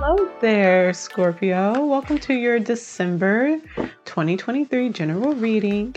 Hello there, Scorpio. Welcome to your December 2023 general reading.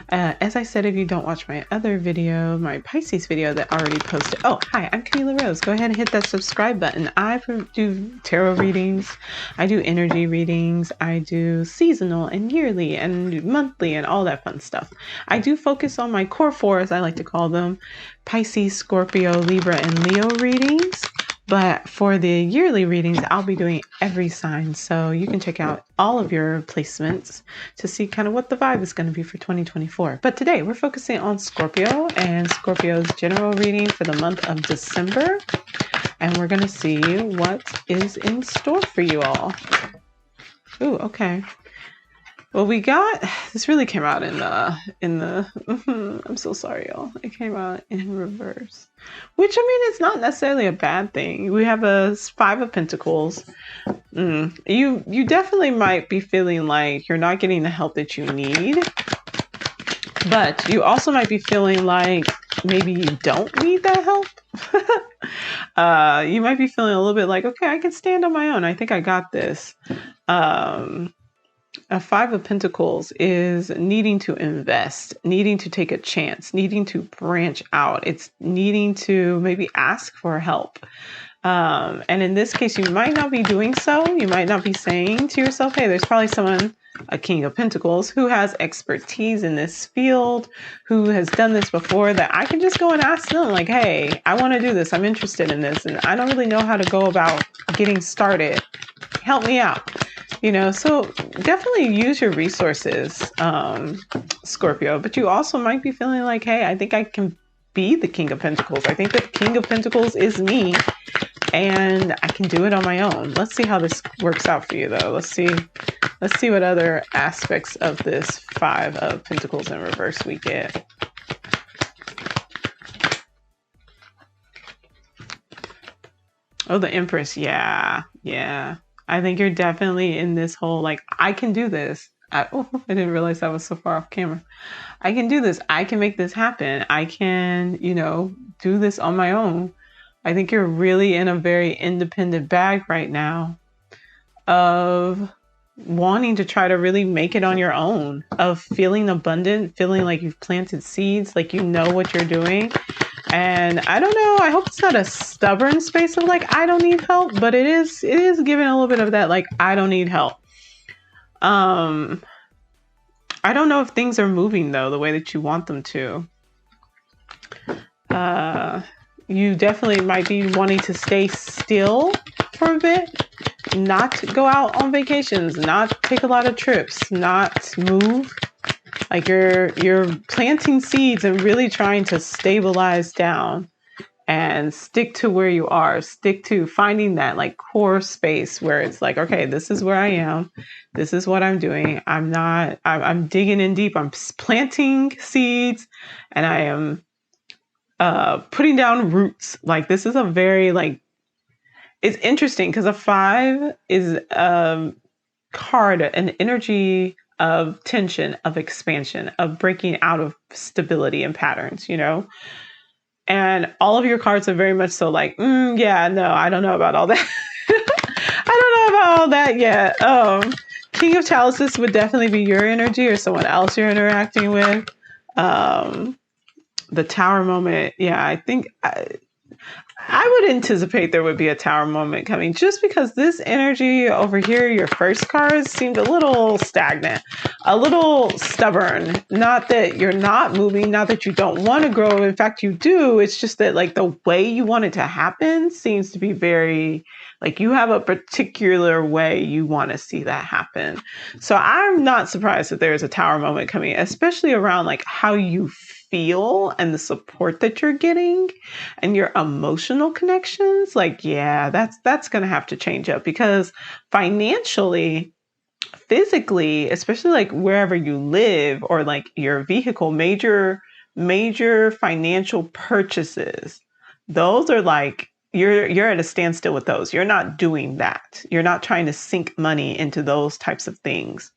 As I said, if you don't watch my other video, my Pisces video that I already posted. Oh, hi, I'm Camila Rose. Go ahead and hit that subscribe button. I do tarot readings. I do energy readings. I do seasonal and yearly and monthly and all that fun stuff. I do focus on my core four, as I like to call them, Pisces, Scorpio, Libra, and Leo readings. But for the yearly readings, I'll be doing every sign. So you can check out all of your placements to see kind of what the vibe is going to be for 2024. But today we're focusing on Scorpio and Scorpio's general reading for the month of December. And we're going to see what is in store for you all. Ooh, okay. Well, we got, this really came out in the, I'm so sorry, y'all. It came out in reverse, which, I mean, it's not necessarily a bad thing. We have a Five of Pentacles. You definitely might be feeling like you're not getting the help that you need, but you also might be feeling like maybe you don't need that help. You might be feeling a little bit like, okay, I can stand on my own. I think I got this. A Five of Pentacles is needing to invest, needing to take a chance, needing to branch out. It's needing to maybe ask for help. And in this case, you might not be doing so. You might not be saying to yourself, hey, there's probably someone, a King of Pentacles, who has expertise in this field, who has done this before, that I can just go and ask them like, hey, I want to do this. I'm interested in this. And I don't really know how to go about getting started. Help me out. So definitely use your resources, Scorpio, but you also might be feeling like, hey, I think I can be the King of Pentacles. I think the King of Pentacles is me and I can do it on my own. Let's see how this works out for you, though. Let's see what other aspects of this Five of Pentacles in reverse we get. Oh, the Empress. Yeah. I think you're definitely in this whole, like, I can do this. I didn't realize I was so far off camera. I can do this. I can make this happen. I can, do this on my own. I think you're really in a very independent bag right now of wanting to try to really make it on your own, of feeling abundant, feeling like you've planted seeds, like you know what you're doing. And I don't know, I hope it's not a stubborn space of like, I don't need help, but it is giving a little bit of that, like, I don't need help. I don't know if things are moving though, the way that you want them to. You definitely might be wanting to stay still for a bit, not go out on vacations, not take a lot of trips, not move. Like you're planting seeds and really trying to stabilize down and stick to where you are, stick to finding that like core space where it's like, okay, this is where I am. This is what I'm doing. I'm digging in deep. I'm planting seeds and I am putting down roots. Like this is a very it's interesting because a five is card, an energy of tension, of expansion, of breaking out of stability and patterns, And all of your cards are very much so like, yeah, no, I don't know about all that. I don't know about all that yet. King of Chalices would definitely be your energy or someone else you're interacting with. The Tower moment, yeah, I think I would anticipate there would be a Tower moment coming just because this energy over here, your first cards seemed a little stagnant, a little stubborn. Not that you're not moving, not that you don't want to grow. In fact, you do. It's just that like the way you want it to happen seems to be very like you have a particular way you want to see that happen. So I'm not surprised that there's a Tower moment coming, especially around like how you feel and the support that you're getting and your emotional connections. Like, yeah, that's going to have to change up because financially, physically, especially like wherever you live or like your vehicle, major financial purchases, those are like, you're at a standstill with those. You're not doing that. You're not trying to sink money into those types of things.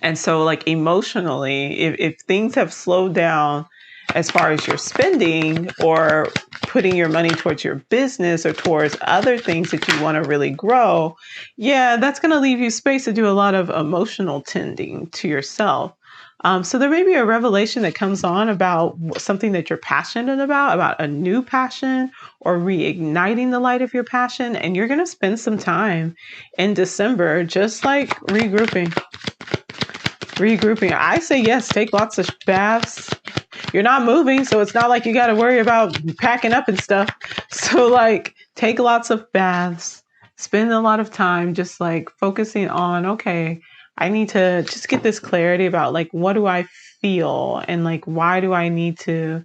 And so like emotionally, if things have slowed down as far as your spending or putting your money towards your business or towards other things that you want to really grow, yeah, that's going to leave you space to do a lot of emotional tending to yourself. So there may be a revelation that comes on about something that you're passionate about a new passion, or reigniting the light of your passion. And you're going to spend some time in December just like regrouping. I say yes, take lots of baths. You're not moving, so it's not like you got to worry about packing up and stuff. So like take lots of baths, spend a lot of time just like focusing on, okay, I need to just get this clarity about like, what do I feel? And like, why do I need to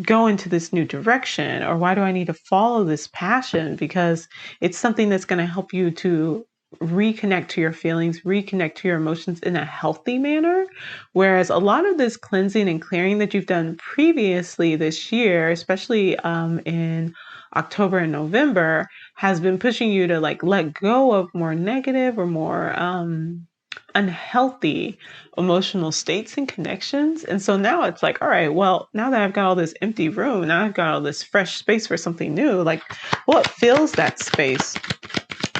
go into this new direction? Or why do I need to follow this passion? Because it's something that's going to help you to reconnect to your feelings, reconnect to your emotions in a healthy manner. Whereas a lot of this cleansing and clearing that you've done previously this year, especially in October and November, has been pushing you to like let go of more negative or more unhealthy emotional states and connections. And so now it's like, all right, well, now that I've got all this empty room, now I've got all this fresh space for something new, like what fills that space?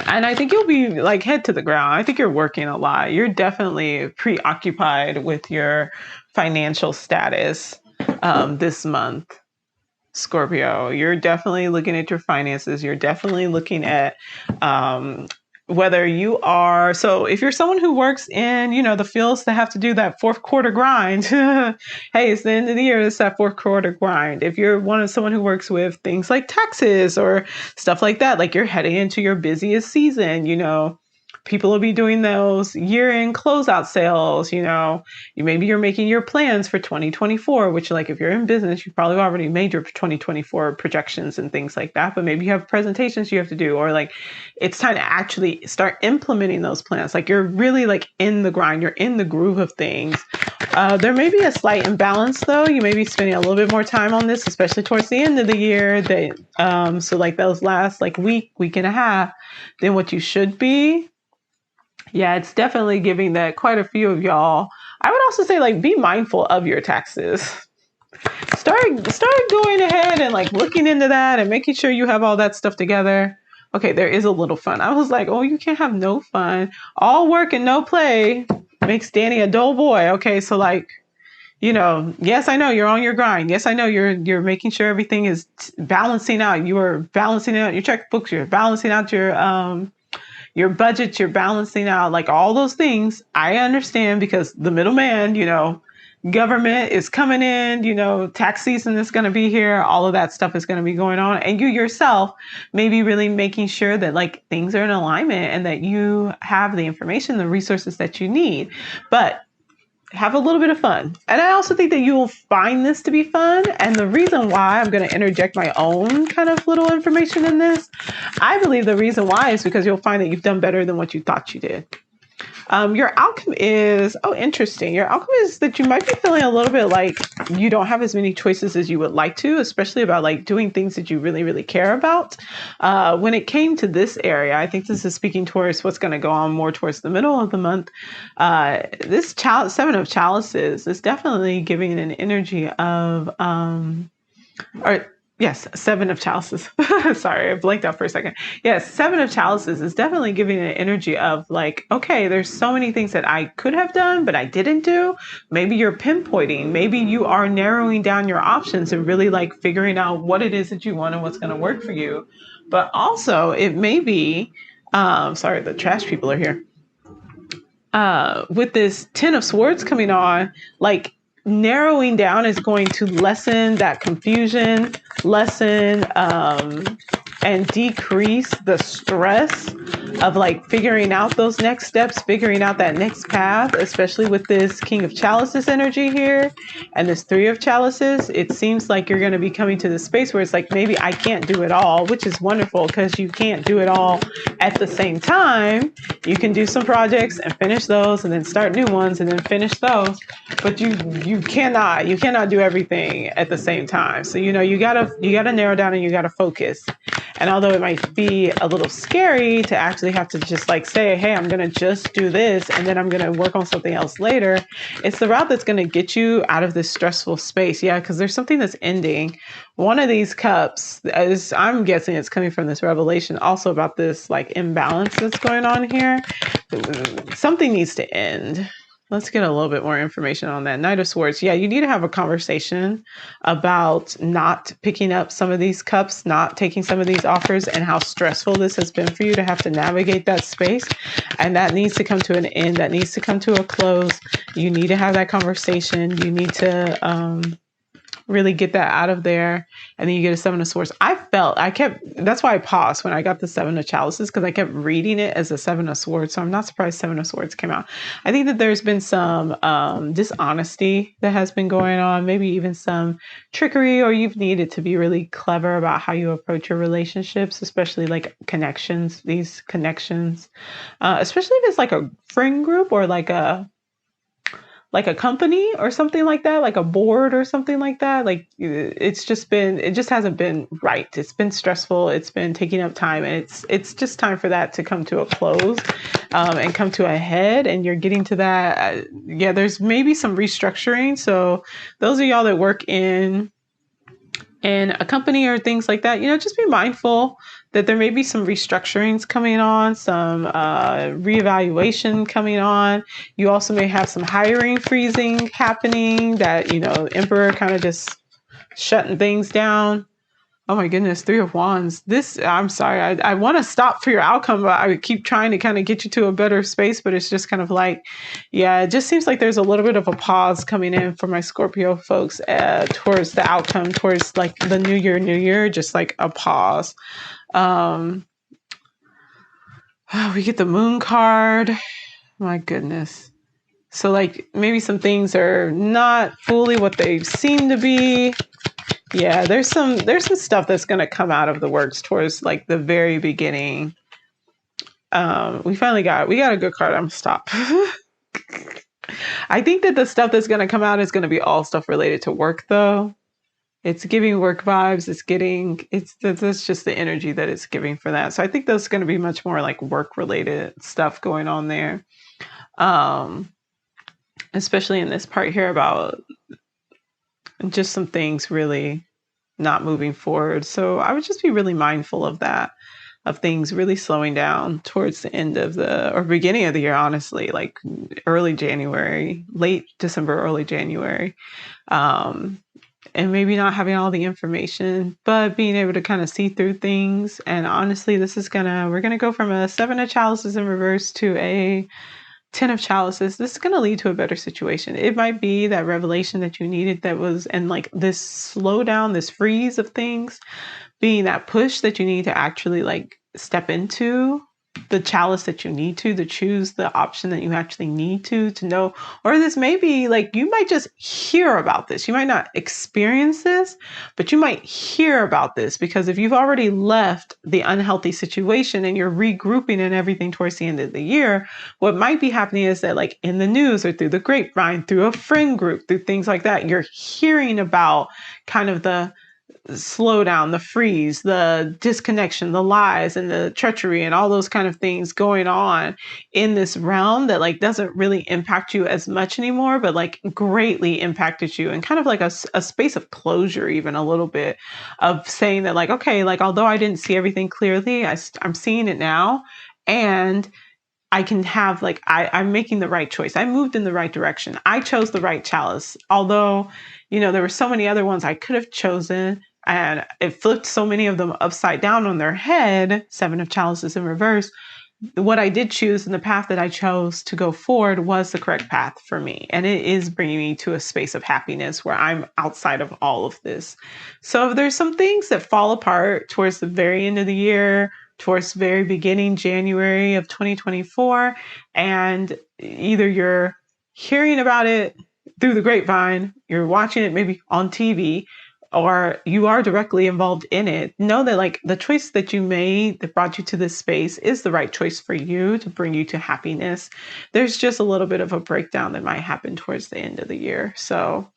And I think you'll be like head to the ground. I think you're working a lot. You're definitely preoccupied with your financial status this month, Scorpio. You're definitely looking at your finances. You're definitely looking at whether you are, so if you're someone who works in, the fields that have to do that fourth quarter grind, hey, it's the end of the year, it's that fourth quarter grind. If you're someone who works with things like taxes or stuff like that, like you're heading into your busiest season, people will be doing those year-end closeout sales. Maybe you're making your plans for 2024, which like if you're in business, you've probably already made your 2024 projections and things like that. But maybe you have presentations you have to do, or like it's time to actually start implementing those plans. Like you're really like in the grind, you're in the groove of things. There may be a slight imbalance though. You may be spending a little bit more time on this, especially towards the end of the year. So like those last like week and a half than what you should be. Yeah, it's definitely giving that quite a few of y'all. I would also say like be mindful of your taxes. Start going ahead and like looking into that and making sure you have all that stuff together. Okay, there is a little fun. I was like, oh, you can't have no fun. All work and no play makes Danny a dull boy. Okay, so like, yes, I know you're on your grind. Yes, I know you're making sure everything is balancing out. You are balancing out your checkbooks. You're balancing out your budget, you're balancing out like all those things. I understand because the middleman, government is coming in, tax season is going to be here. All of that stuff is going to be going on. And you yourself may be really making sure that like things are in alignment and that you have the information, the resources that you need. But have a little bit of fun. And I also think that you will find this to be fun. And the reason why I'm going to interject my own kind of little information in this, I believe the reason why is because you'll find that you've done better than what you thought you did. Your outcome is, interesting. Your outcome is that you might be feeling a little bit like you don't have as many choices as you would like to, especially about like doing things that you really, really care about. When it came to this area, I think this is speaking towards what's going to go on more towards the middle of the month. This Seven of Chalices is definitely giving an energy of, yes, Seven of Chalices. Sorry, I blanked out for a second. Yes, Seven of Chalices is definitely giving an energy of like, okay, there's so many things that I could have done, but I didn't do. Maybe you're pinpointing. Maybe you are narrowing down your options and really like figuring out what it is that you want and what's going to work for you. But also it may be, sorry, the trash people are here. With this Ten of Swords coming on, like, narrowing down is going to lessen that confusion, lessen and decrease the stress of like figuring out those next steps, figuring out that next path, especially with this King of Chalices energy here and this Three of Chalices. It seems like you're going to be coming to this space where it's like, maybe I can't do it all, which is wonderful because you can't do it all at the same time. You can do some projects and finish those and then start new ones and then finish those. But you cannot do everything at the same time. So, you gotta narrow down and you gotta focus. And although it might be a little scary to actually actually have to just like say, hey, I'm going to just do this and then I'm going to work on something else later. It's the route that's going to get you out of this stressful space. Yeah, because there's something that's ending. One of these cups, is, I'm guessing it's coming from this revelation also about this like imbalance that's going on here. Something needs to end. Let's get a little bit more information on that. Knight of Swords. Yeah, you need to have a conversation about not picking up some of these cups, not taking some of these offers, and how stressful this has been for you to have to navigate that space. And that needs to come to an end. That needs to come to a close. You need to have that conversation. You need to really get that out of there. And then you get a Seven of Swords. That's why I paused when I got the Seven of Chalices, because I kept reading it as a Seven of Swords. So I'm not surprised Seven of Swords came out. I think that there's been some dishonesty that has been going on, maybe even some trickery, or you've needed to be really clever about how you approach your relationships, especially like these connections, especially if it's like a friend group or like a company or something like that, like a board or something like that. Like it just hasn't been right. It's been stressful. It's been taking up time, and it's just time for that to come to a close, and come to a head. And you're getting to that. Yeah, there's maybe some restructuring. So those of y'all that work in a company or things like that, just be mindful that there may be some restructurings coming on, some reevaluation coming on. You also may have some hiring freezing happening that, Emperor kind of just shutting things down. Oh my goodness, Three of Wands. I'm sorry, I want to stop for your outcome, but I keep trying to kind of get you to a better space, but it's just kind of like, yeah, it just seems like there's a little bit of a pause coming in for my Scorpio folks towards the outcome, towards like the new year, just like a pause. We get the Moon card. My goodness. So like maybe some things are not fully what they seem to be. Yeah, there's some stuff that's going to come out of the works towards like the very beginning. We got a good card. I'm gonna stop. I think that the stuff that's going to come out is going to be all stuff related to work though. It's giving work vibes. That's just the energy that it's giving for that. So I think that's going to be much more like work related stuff going on there. Especially in this part here about just some things really not moving forward. So I would just be really mindful of that, of things really slowing down towards the end of or beginning of the year, honestly, like early January, late December, early January. And maybe not having all the information, but being able to kind of see through things. And honestly, we're going to go from a Seven of Chalices in reverse to a 10 of Chalices. This is going to lead to a better situation. It might be that revelation that you needed and like this slowdown, this freeze of things being that push that you need to actually like step into the chalice that you need to choose the option that you actually need to know. Or this may be like, you might just hear about this. You might not experience this, but you might hear about this, because if you've already left the unhealthy situation and you're regrouping and everything towards the end of the year, what might be happening is that like in the news or through the grapevine, through a friend group, through things like that, you're hearing about kind of the slowdown, the freeze, the disconnection, the lies and the treachery and all those kind of things going on in this realm that like doesn't really impact you as much anymore, but like greatly impacted you, and kind of like a space of closure, even a little bit of saying that like, okay, like although I didn't see everything clearly, I'm seeing it now, and I can have like, I'm making the right choice. I moved in the right direction. I chose the right chalice. Although, there were so many other ones I could have chosen, and it flipped so many of them upside down on their head. Seven of Chalices in reverse. What I did choose and the path that I chose to go forward was the correct path for me. And it is bringing me to a space of happiness where I'm outside of all of this. So if there's some things that fall apart towards the very end of the year, towards the very beginning, January of 2024, and either you're hearing about it through the grapevine, you're watching it maybe on TV, or you are directly involved in it, know that like the choice that you made that brought you to this space is the right choice for you to bring you to happiness. There's just a little bit of a breakdown that might happen towards the end of the year. So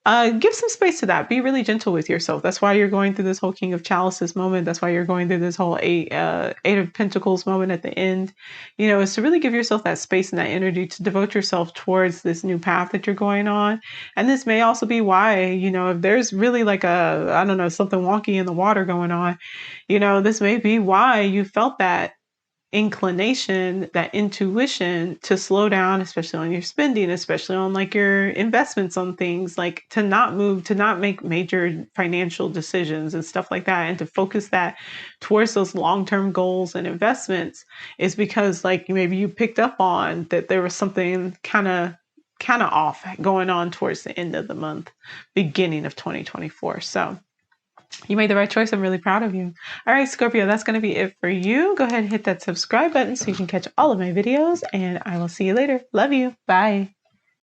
give some space to that. Be really gentle with yourself. That's why you're going through this whole King of Chalices moment. That's why you're going through this whole Eight of Pentacles moment at the end. You know, is to really give yourself that space and that energy to devote yourself towards this new path that you're going on. And this may also be why, you know, if there's really like I don't know, something wonky in the water going on, you know, this may be why you felt that inclination, that intuition to slow down, especially on your spending, especially on like your investments on things, like to not move, to not make major financial decisions and stuff like that, and to focus that towards those long-term goals and investments, is because like maybe you picked up on that there was something kind of off going on towards the end of the month, beginning of 2024. So you made the right choice. I'm really proud of you. All right, Scorpio, that's going to be it for you. Go ahead and hit that subscribe button so you can catch all of my videos, and I will see you later. Love you. Bye.